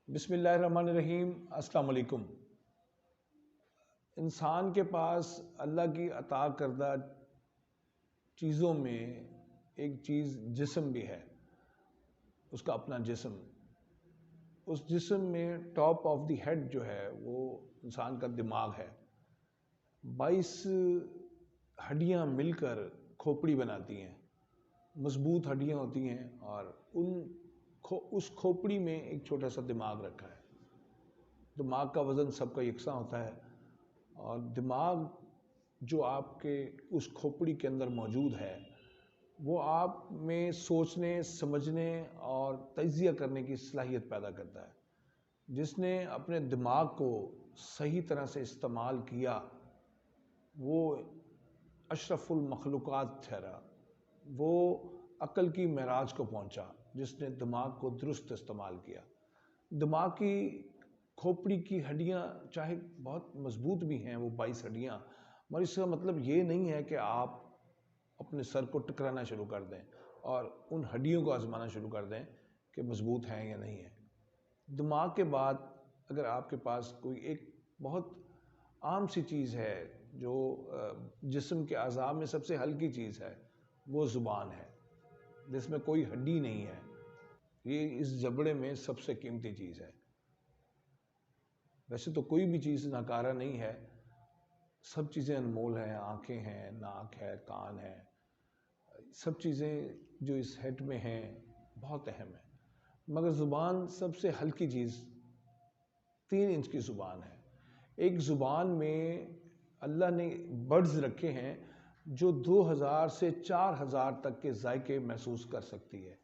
بسم اللہ الرحمن الرحیم۔ السلام علیکم۔ انسان کے پاس اللہ کی عطا کردہ چیزوں میں ایک چیز جسم بھی ہے، اس کا اپنا جسم۔ اس جسم میں ٹاپ آف دی ہیڈ جو ہے وہ انسان کا دماغ ہے۔ 22 ہڈیاں مل کر کھوپڑی بناتی ہیں، مضبوط ہڈیاں ہوتی ہیں، اور اس کھوپڑی میں ایک چھوٹا سا دماغ رکھا ہے۔ دماغ کا وزن سب کا یکساں ہوتا ہے، اور دماغ جو آپ کے اس کھوپڑی کے اندر موجود ہے وہ آپ میں سوچنے، سمجھنے اور تجزیہ کرنے کی صلاحیت پیدا کرتا ہے۔ جس نے اپنے دماغ کو صحیح طرح سے استعمال کیا وہ اشرف المخلوقات ٹھہرا، وہ عقل کی معراج کو پہنچا جس نے دماغ کو درست استعمال کیا۔ دماغ کی کھوپڑی کی ہڈیاں چاہے بہت مضبوط بھی ہیں، وہ 22 ہڈیاں، مگر اس کا مطلب یہ نہیں ہے کہ آپ اپنے سر کو ٹکرانا شروع کر دیں اور ان ہڈیوں کو آزمانا شروع کر دیں کہ مضبوط ہیں یا نہیں ہیں۔ دماغ کے بعد اگر آپ کے پاس کوئی ایک بہت عام سی چیز ہے جو جسم کے اعضاء میں سب سے ہلکی چیز ہے، وہ زبان ہے، جس میں کوئی ہڈی نہیں ہے۔ یہ اس جبڑے میں سب سے قیمتی چیز ہے۔ ویسے تو کوئی بھی چیز ناکارہ نہیں ہے، سب چیزیں انمول ہیں، آنکھیں ہیں، ناک ہے، کان ہے، سب چیزیں جو اس ہیڈ میں ہیں بہت اہم ہیں، مگر زبان سب سے ہلکی چیز 3 انچ کی زبان ہے۔ ایک زبان میں اللہ نے برڈز رکھے ہیں جو 2000 سے 4000 تک کے ذائقے محسوس کر سکتی ہے۔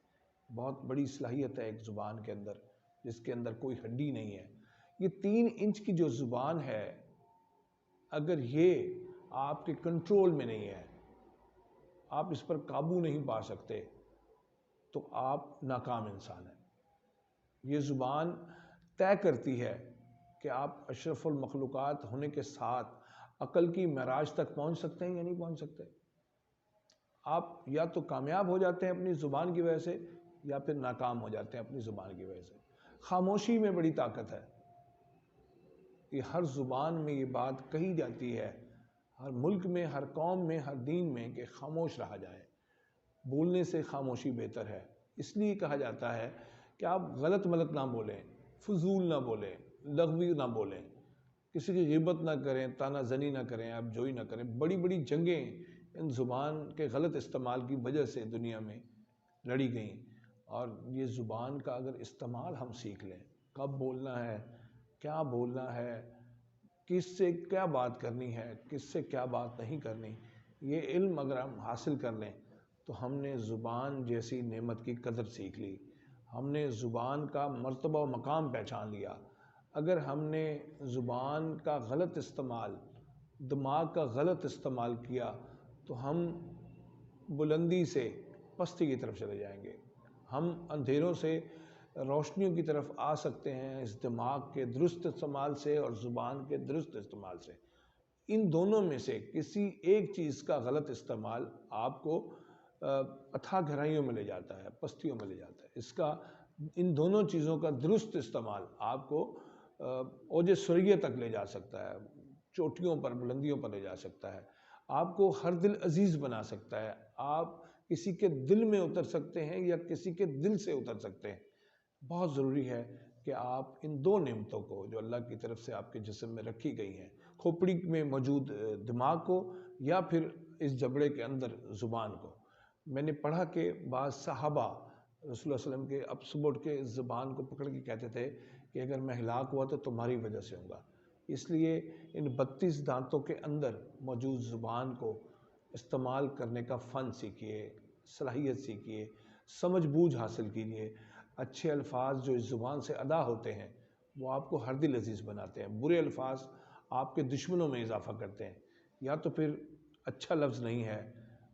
بہت بڑی صلاحیت ہے ایک زبان کے اندر، جس کے اندر کوئی ہڈی نہیں ہے۔ یہ 3 انچ کی جو زبان ہے، اگر یہ آپ کے کنٹرول میں نہیں ہے، آپ اس پر قابو نہیں پا سکتے، تو آپ ناکام انسان ہیں۔ یہ زبان طے کرتی ہے کہ آپ اشرف المخلوقات ہونے کے ساتھ عقل کی معراج تک پہنچ سکتے ہیں یا نہیں پہنچ سکتے۔ آپ یا تو کامیاب ہو جاتے ہیں اپنی زبان کی وجہ سے، یا پھر ناکام ہو جاتے ہیں اپنی زبان کی وجہ سے۔ خاموشی میں بڑی طاقت ہے۔ یہ ہر زبان میں یہ بات کہی جاتی ہے، ہر ملک میں، ہر قوم میں، ہر دین میں، کہ خاموش رہا جائے۔ بولنے سے خاموشی بہتر ہے۔ اس لیے کہا جاتا ہے کہ آپ غلط ملط نہ بولیں، فضول نہ بولیں، لغوی نہ بولیں، کسی کی غیبت نہ کریں، تانا زنی نہ کریں، آپ جوئی نہ کریں۔ بڑی بڑی جنگیں ان زبان کے غلط استعمال کی وجہ سے دنیا میں لڑی گئیں، اور یہ زبان کا اگر استعمال ہم سیکھ لیں، کب بولنا ہے، کیا بولنا ہے، کس سے کیا بات کرنی ہے، کس سے کیا بات نہیں کرنی، یہ علم اگر ہم حاصل کر لیں تو ہم نے زبان جیسی نعمت کی قدر سیکھ لی، ہم نے زبان کا مرتبہ و مقام پہچان لیا۔ اگر ہم نے زبان کا غلط استعمال، دماغ کا غلط استعمال کیا تو ہم بلندی سے پستی کی طرف چلے جائیں گے۔ ہم اندھیروں سے روشنیوں کی طرف آ سکتے ہیں اس دماغ کے درست استعمال سے اور زبان کے درست استعمال سے۔ ان دونوں میں سے کسی ایک چیز کا غلط استعمال آپ کو اتھاہ گہرائیوں میں لے جاتا ہے، پستیوں میں لے جاتا ہے۔ ان دونوں چیزوں کا درست استعمال آپ کو اوج سریا تک لے جا سکتا ہے، چوٹیوں پر، بلندیوں پر لے جا سکتا ہے، آپ کو ہر دل عزیز بنا سکتا ہے، آپ کسی کے دل میں اتر سکتے ہیں یا کسی کے دل سے اتر سکتے ہیں۔ بہت ضروری ہے کہ آپ ان 2 نعمتوں کو جو اللہ کی طرف سے آپ کے جسم میں رکھی گئی ہیں، کھوپڑی میں موجود دماغ کو یا پھر اس جبڑے کے اندر زبان کو۔ میں نے پڑھا کہ بعض صحابہ رسول اللہ علیہ وسلم کے اب صبح اٹھ کے زبان کو پکڑ کے کہتے تھے کہ اگر میں ہلاک ہوا تو تمہاری وجہ سے ہوں گا۔ اس لیے ان 32 دانتوں کے اندر موجود زبان کو استعمال کرنے کا فن سیکھیے، صلاحیت سیکھیے، سمجھ بوجھ حاصل کیجیے۔ اچھے الفاظ جو اس زبان سے ادا ہوتے ہیں وہ آپ کو ہر دل عزیز بناتے ہیں، برے الفاظ آپ کے دشمنوں میں اضافہ کرتے ہیں۔ یا تو پھر اچھا لفظ نہیں ہے،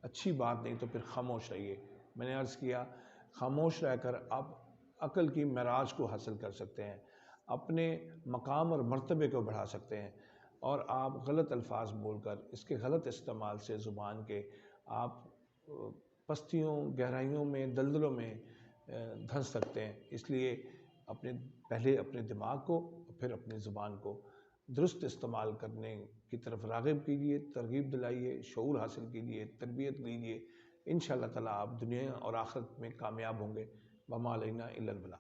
اچھی بات نہیں، تو پھر خاموش رہیے۔ میں نے عرض کیا، خاموش رہ کر آپ عقل کی معراج کو حاصل کر سکتے ہیں، اپنے مقام اور مرتبے کو بڑھا سکتے ہیں، اور آپ غلط الفاظ بول کر اس کے غلط استعمال سے زبان کے آپ پستیوں، گہرائیوں میں، دلدلوں میں دھنس سکتے ہیں۔ اس لیے پہلے اپنے دماغ کو پھر اپنی زبان کو درست استعمال کرنے کی طرف راغب کیجیے، ترغیب دلائیے، شعور حاصل کیجیے، تربیت لیجیے، انشاءاللہ تعالیٰ آپ دنیا اور آخرت میں کامیاب ہوں گے۔ وما علینا الا البلاغ۔